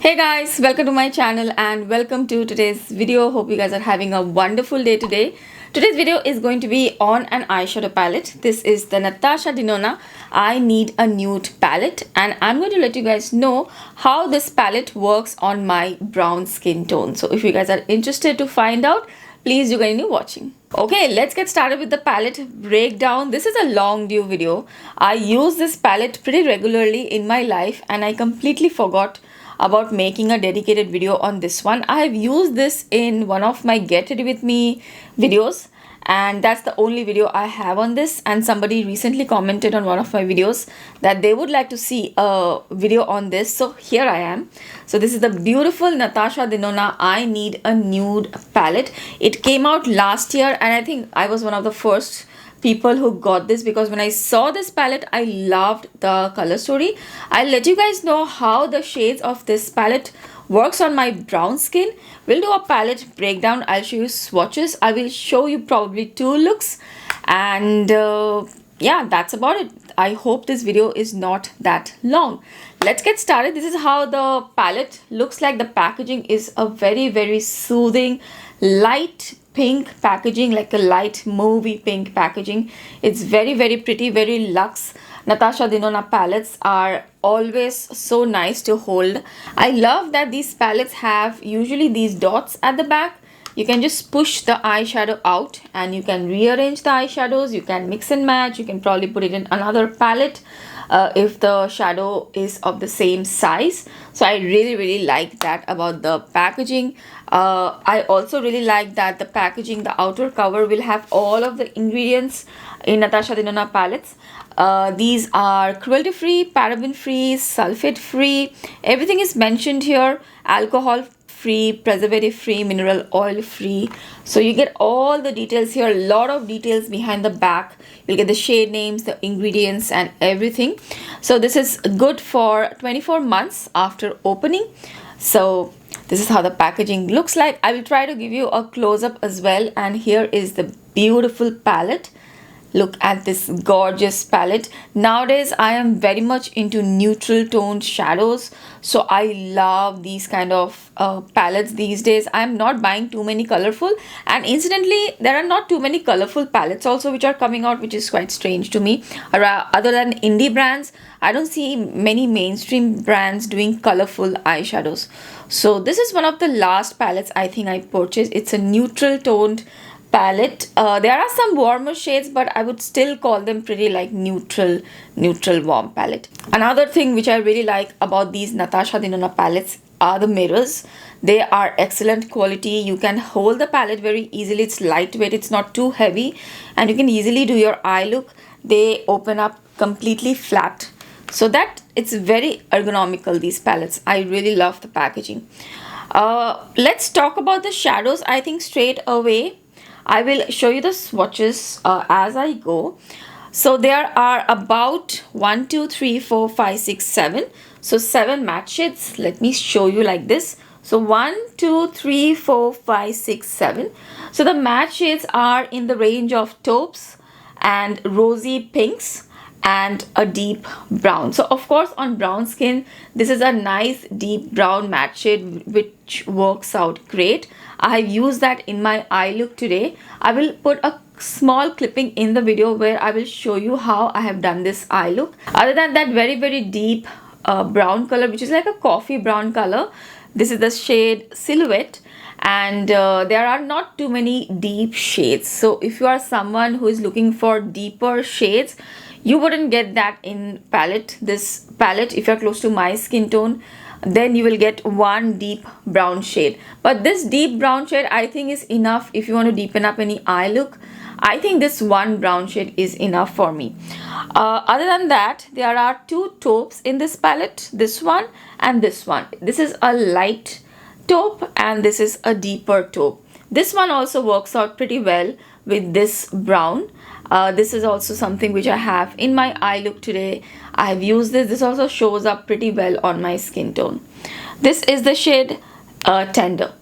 Hey guys, welcome to my channel and welcome to today's video. Hope you guys are having a wonderful day today. Today's video is going to be on an eyeshadow palette. This is the Natasha Denona I Need a Nude palette, and I'm going to let you guys know how this palette works on my brown skin tone. So if you guys are interested to find out, please do continue watching. Okay, let's get started with the palette breakdown. This is a long due video. I use this palette pretty regularly in my life and I completely forgot about making a dedicated video on this one. I have used this in one of my Get Ready With Me videos, and that's the only video I have on this. And somebody recently commented on one of my videos that they would like to see a video on this, so here I am. So this is the beautiful Natasha Denona I Need a Nude palette. It came out last year and I think I was one of the first people who got this because when I saw this palette I loved the color story. I'll let you guys know how the shades of this palette works on my brown skin. We'll do a palette breakdown. I'll show you swatches. I will show you probably two looks, and yeah, that's about it. I hope this video is not that long. Let's get started. This is how the palette looks like. The packaging is a very soothing light pink packaging, like a light movie pink packaging. It's very pretty, very luxe. Natasha Denona palettes are always so nice to hold. I love that these palettes have usually these dots at the back. You can just push the eyeshadow out and you can rearrange the eyeshadows. You can mix and match. You can probably put it in another palette if the shadow is of the same size. So I really like that about the packaging. I also really like that the packaging, the outer cover will have all of the ingredients in Natasha Denona palettes. These are cruelty free, paraben free, sulfate free. Everything is mentioned here. Alcohol free, preservative free, mineral oil free. So you get all the details here, a lot of details behind the back. You'll get the shade names, the ingredients and everything. So this is good for 24 months after opening. So this is how the packaging looks like. I will try to give you a close-up as well, and here is the beautiful palette. Look at this gorgeous palette. Nowadays I am very much into neutral toned shadows, so I love these kind of palettes these days. I am not buying too many colorful, and incidentally there are not too many colorful palettes also which are coming out, which is quite strange to me. Other than indie brands, I don't see many mainstream brands doing colorful eyeshadows. So this is one of the last palettes I think I purchased. It's a neutral toned palette. There are some warmer shades, but I would still call them pretty like neutral warm palette. Another thing which I really like about these Natasha Denona palettes are the mirrors. They are excellent quality. You can hold the palette very easily. It's lightweight, it's not too heavy, and you can easily do your eye look. They open up completely flat, so that it's very ergonomical, these palettes. I really love the packaging. Let's talk about the shadows. I think straight away I will show you the swatches as I go. So there are about 1, 2, 3, 4, 5, 6, 7. So 7 matte shades. Let me show you like this. So 1, 2, 3, 4, 5, 6, 7. So the matte shades are in the range of taupes and rosy pinks and a deep brown. So of course on brown skin this is a nice deep brown matte shade which works out great. I have used that in my eye look today. I will put a small clipping in the video where I will show you how I have done this eye look. Other than that, very deep brown color, which is like a coffee brown color. This is the shade Silhouette, and there are not too many deep shades. So if you are someone who is looking for deeper shades, you wouldn't get that in this palette. If you're close to my skin tone, then you will get one deep brown shade. But this deep brown shade I think is enough if you want to deepen up any eye look. I think this one brown shade is enough for me. Other than that, there are two taupes in this palette, this one and this one. This is a light taupe and this is a deeper taupe. This one also works out pretty well with this brown. This is also something which I have in my eye look today. I have used this. This also shows up pretty well on my skin tone. This is the shade Tender.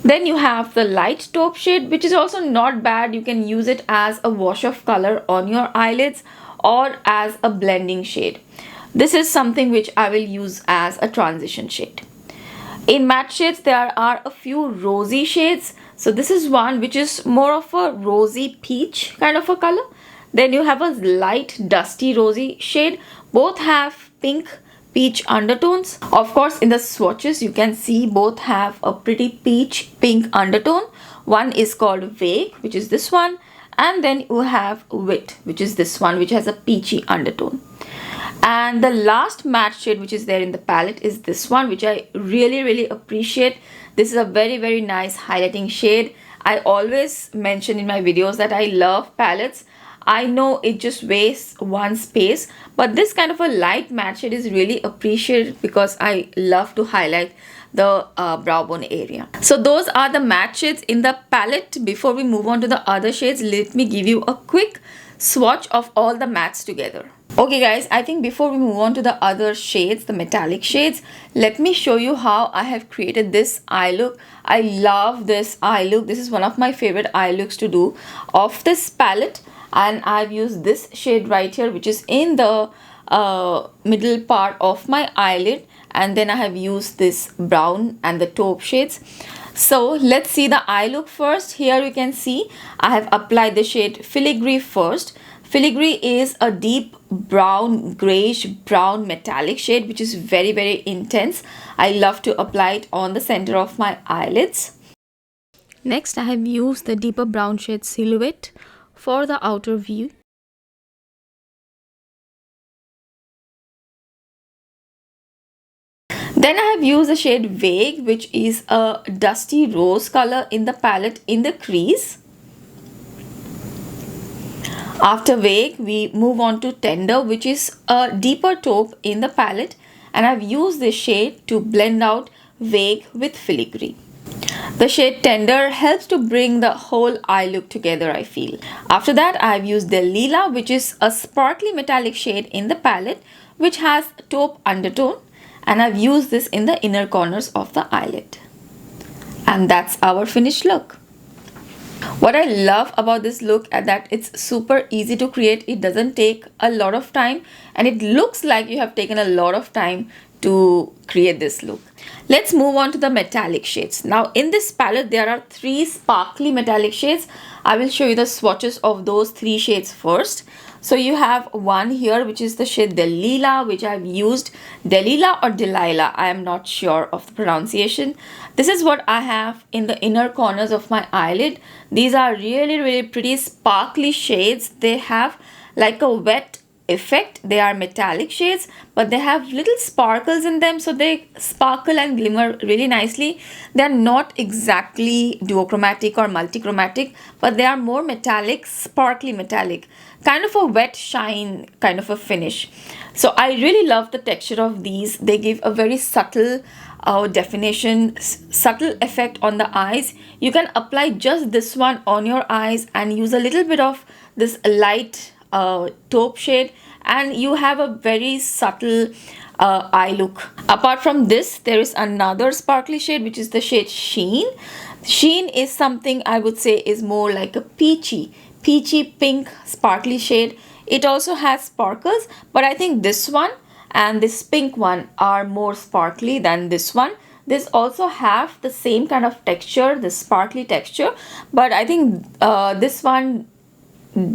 Then you have the light taupe shade, which is also not bad. You can use it as a wash of color on your eyelids or as a blending shade. This is something which I will use as a transition shade. In matte shades, there are a few rosy shades. So this is one which is more of a rosy peach kind of a color. Then you have a light dusty rosy shade. Both have pink peach undertones. Of course, in the swatches, you can see both have a pretty peach pink undertone. One is called Vague, which is this one. And then you have Wit, which is this one, which has a peachy undertone. And the last matte shade which is there in the palette is this one, which I really appreciate. This is a very nice highlighting shade. I always mention in my videos that I love palettes. I know it just wastes one space, but this kind of a light matte shade is really appreciated because I love to highlight the brow bone area. So those are the matte shades in the palette. Before we move on to the other shades, let me give you a quick swatch of all the mattes together. Okay guys, I think before we move on to the other shades, the metallic shades, let me show you how I have created this eye look. I love this eye look. This is one of my favorite eye looks to do of this palette, and I've used this shade right here, which is in the middle part of my eyelid, and then I have used this brown and the taupe shades. So let's see the eye look first. Here you can see I have applied the shade Filigree first. Filigree is a deep brown, grayish brown metallic shade which is very intense. I love to apply it on the center of my eyelids. Next, I have used the deeper brown shade Silhouette for the outer view. Then I have used the shade Vague, which is a dusty rose color in the palette in the crease. After Vague, we move on to Tender, which is a deeper taupe in the palette, and I've used this shade to blend out Vague with Filigree. The shade Tender helps to bring the whole eye look together, I feel. After that, I've used the Lila, which is a sparkly metallic shade in the palette, which has taupe undertone, and I've used this in the inner corners of the eyelid. And that's our finished look. What I love about this look is that it's super easy to create. It doesn't take a lot of time, and it looks like you have taken a lot of time to create this look. Let's move on to the metallic shades. Now in this palette there are 3 sparkly metallic shades. I will show you the swatches of those 3 shades first. So you have one here which is the shade Delilah, which I've used. Delilah or Delilah, I am not sure of the pronunciation. This is what I have in the inner corners of my eyelid. These are really pretty sparkly shades. They have like a wet effect. They are metallic shades, but they have little sparkles in them, so they sparkle and glimmer really nicely. They are not exactly duochromatic or multichromatic, but they are more metallic, sparkly metallic, kind of a wet shine kind of a finish. So I really love the texture of these. They give a very subtle definition, subtle effect on the eyes. You can apply just this one on your eyes and use a little bit of this light taupe shade, and you have a very subtle eye look. Apart from this, there is another sparkly shade which is the shade Sheen. Sheen is something I would say is more like a peachy pink sparkly shade. It also has sparkles, but I think this one and this pink one are more sparkly than this one. This also have the same kind of texture, the sparkly texture, but I think this one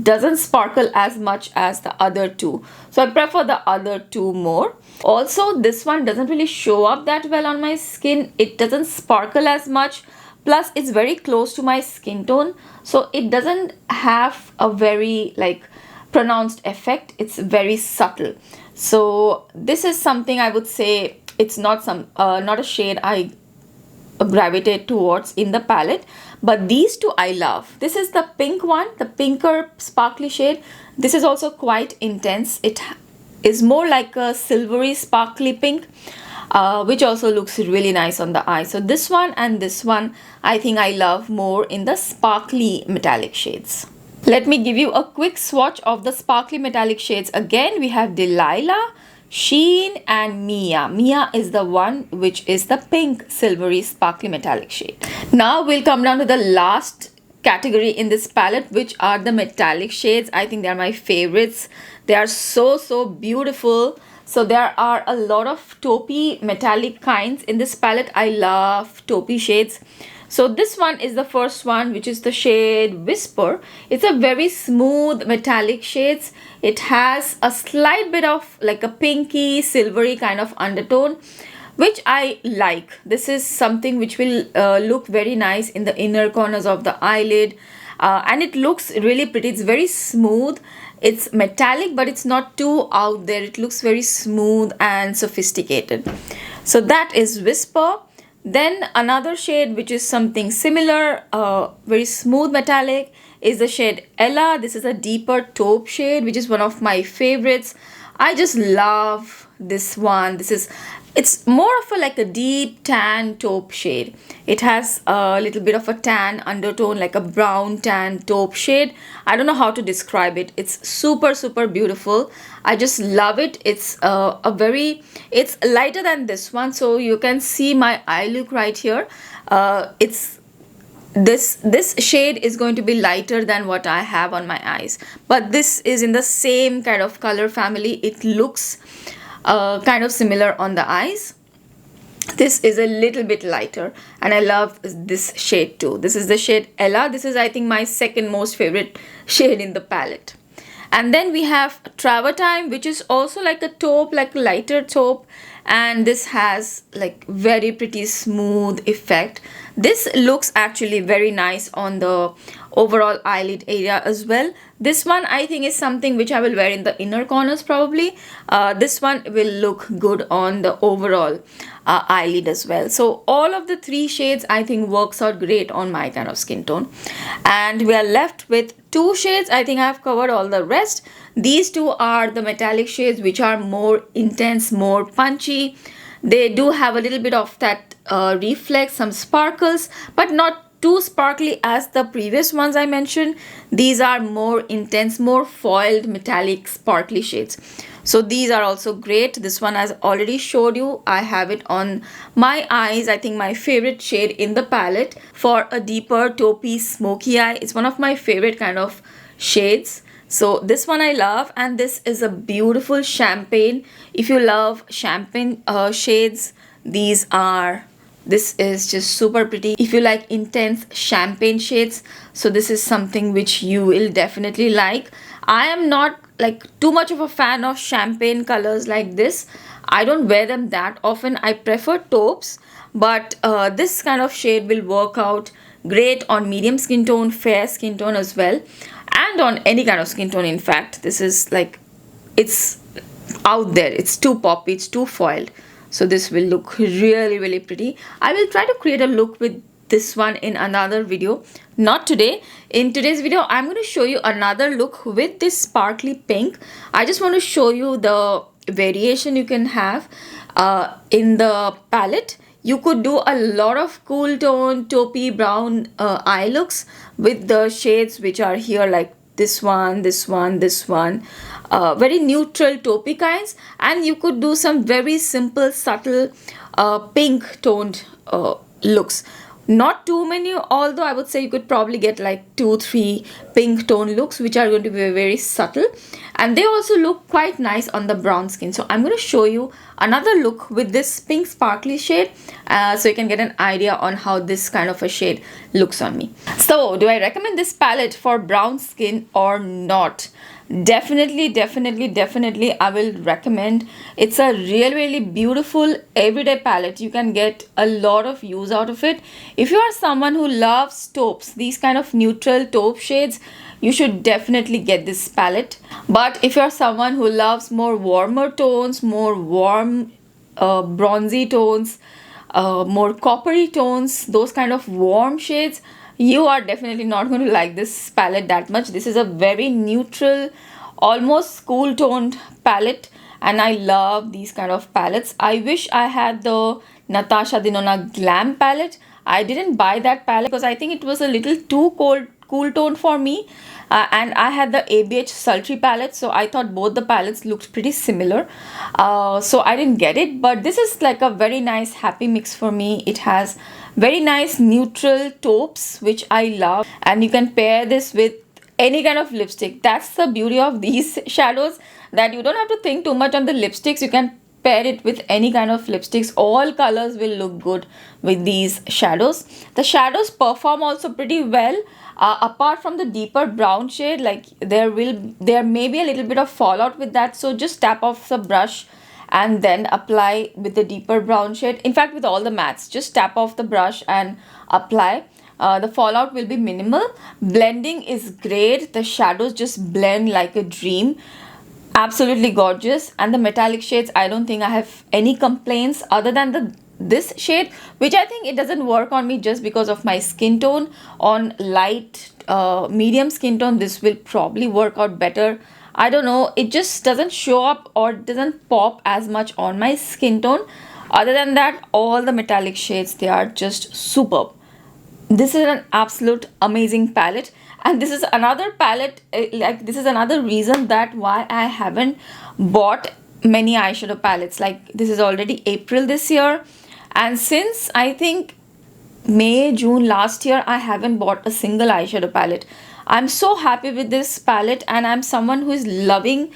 doesn't sparkle as much as the other two, so I prefer the other two more. Also, this one doesn't really show up that well on my skin. It doesn't sparkle as much, plus it's very close to my skin tone, so it doesn't have a very like pronounced effect. It's very subtle. So this is something I would say it's not a shade I gravitate towards in the palette, but these two I love. This is the pink one, the pinker sparkly shade. This is also quite intense. It is more like a silvery sparkly pink, which also looks really nice on the eye. So this one and this one I think I love more in the sparkly metallic shades. Let me give you a quick swatch of the sparkly metallic shades. Again, we have Delilah, Sheen and Mia. Mia is the one which is the pink silvery sparkly metallic shade. Now we'll come down to the last category in this palette, which are the metallic shades. I think they are my favorites. They are so beautiful. So there are a lot of taupey metallic kinds in this palette. I love taupey shades. So this one is the first one, which is the shade Whisper. It's a very smooth metallic shades. It has a slight bit of like a pinky silvery kind of undertone, which I like. This is something which will look very nice in the inner corners of the eyelid, and it looks really pretty. It's very smooth. It's metallic, but it's not too out there. It looks very smooth and sophisticated. So that is Whisper. Then another shade which is something similar, very smooth metallic, is the shade Ella. This is a deeper taupe shade, which is one of my favorites. I just love this one. It's more of a like a deep tan taupe shade. It has a little bit of a tan undertone, like a brown tan taupe shade. I don't know how to describe it. It's super beautiful. I just love it. It's it's lighter than this one, so you can see my eye look right here. It's this shade is going to be lighter than what I have on my eyes, but this is in the same kind of color family. It looks kind of similar on the eyes. This is a little bit lighter, and I love this shade too. This is the shade Ella. This is, I think, my second most favorite shade in the palette. And then we have Travertine, which is also like a taupe, like lighter taupe, and this has like very pretty smooth effect. This looks actually very nice on the overall eyelid area as well. This one I think is something which I will wear in the inner corners probably. This one will look good on the overall eyelid as well. So all of the three shades I think works out great on my kind of skin tone. And we are left with two shades. I think I have covered all the rest. These two are the metallic shades, which are more intense, more punchy. They do have a little bit of that reflex, some sparkles, but not too sparkly as the previous ones I mentioned. These are more intense, more foiled metallic sparkly shades. So these are also great. This one, as already showed you, I have it on my eyes. I think my favorite shade in the palette for a deeper taupey smoky eye. It's one of my favorite kind of shades. So this one I love, and this is a beautiful champagne. If you love champagne shades, this is just super pretty. If you like intense champagne shades, so this is something which you will definitely like. I am not like too much of a fan of champagne colors like this. I don't wear them that often. I prefer taupes, but this kind of shade will work out great on medium skin tone, fair skin tone as well, and on any kind of skin tone. In fact, this is like, it's out there. It's too poppy, it's too foiled. So this will look really pretty. I will try to create a look with this one in another video, not today. In today's video, I'm going to show you another look with this sparkly pink. I just want to show you the variation you can have in the palette. You could do a lot of cool tone taupey brown eye looks with the shades which are here, like this one, very neutral taupey kinds, and you could do some very simple subtle pink toned looks. Not too many, although I would say you could probably get like 2-3 pink tone looks which are going to be very subtle, and they also look quite nice on the brown skin. So I'm going to show you another look with this pink sparkly shade, so you can get an idea on how this kind of a shade looks on me. So do I recommend this palette for brown skin or not? Definitely I will recommend. It's a really beautiful everyday palette. You can get a lot of use out of it. If you are someone who loves taupes, these kind of neutral taupe shades, you should definitely get this palette. But if you're someone who loves more warmer tones, more warm bronzy tones, more coppery tones, those kind of warm shades, you are definitely not going to like this palette that much. This is a very neutral, almost cool toned palette, and I love these kind of palettes. I wish I had the Natasha Denona Glam palette. I didn't buy that palette because I think it was a little too cool tone for me, and I had the ABH Sultry palette, so I thought both the palettes looked pretty similar, so I didn't get it. But this is like a very nice happy mix for me. It has very nice neutral taupes which I love, and you can pair this with any kind of lipstick. That's the beauty of these shadows. that you don't have to think too much on the lipsticks. You can pair it with any kind of lipsticks. All colors will look good with these shadows. The shadows perform also pretty well. Apart from the deeper brown shade, like there may be a little bit of fallout with that, so just tap off the brush and then apply with the deeper brown shade. In fact, with all the mattes, just tap off the brush and apply. The fallout will be minimal. Blending is great. The shadows just blend like a dream. Absolutely gorgeous. And the metallic shades, I don't think I have any complaints other than this shade, which I think it doesn't work on me just because of my skin tone. On light medium skin tone, this will probably work out better. I don't know, it just doesn't show up or doesn't pop as much on my skin tone. Other than that, all the metallic shades, they are just superb. This is an absolute amazing palette, and this is another palette, like this is another reason that why I haven't bought many eyeshadow palettes. Like this is already April this year, and since I think May, June last year, I haven't bought a single eyeshadow palette. I'm so happy with this palette, and I'm someone who is loving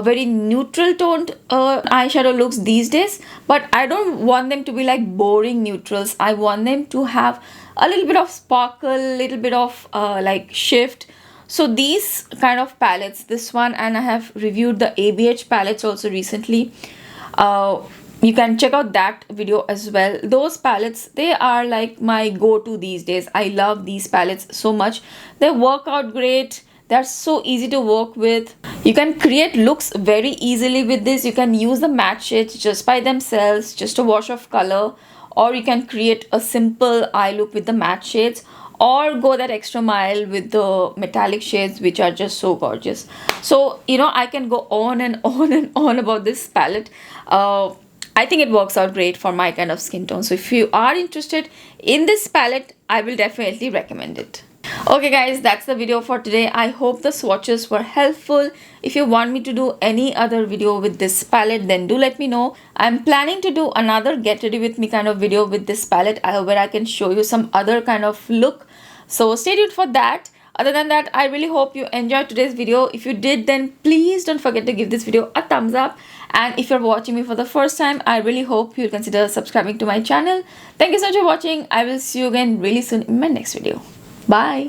very neutral toned eyeshadow looks these days, but I don't want them to be like boring neutrals. I want them to have a little bit of sparkle, little bit of like shift. So these kind of palettes, this one, and I have reviewed the ABH palettes also recently. You can check out that video as well. Those palettes, they are like my go-to these days. I love these palettes so much. They work out great. They're so easy to work with. You can create looks very easily with this. You can use the matte shades just by themselves, just a wash of color, or you can create a simple eye look with the matte shades, or go that extra mile with the metallic shades, which are just so gorgeous. So you know, I can go on and on and on about this palette. I think it works out great for my kind of skin tone. So if you are interested in this palette, I will definitely recommend it. Okay guys, that's the video for today. I hope the swatches were helpful. If you want me to do any other video with this palette, then do let me know. I'm planning to do another get ready with me kind of video with this palette, where I can show you some other kind of look. So stay tuned for that. Other than that, I really hope you enjoyed today's video. If you did, then please don't forget to give this video a thumbs up. And if you're watching me for the first time, I really hope you'll consider subscribing to my channel. Thank you so much for watching. I will see you again really soon in my next video. Bye.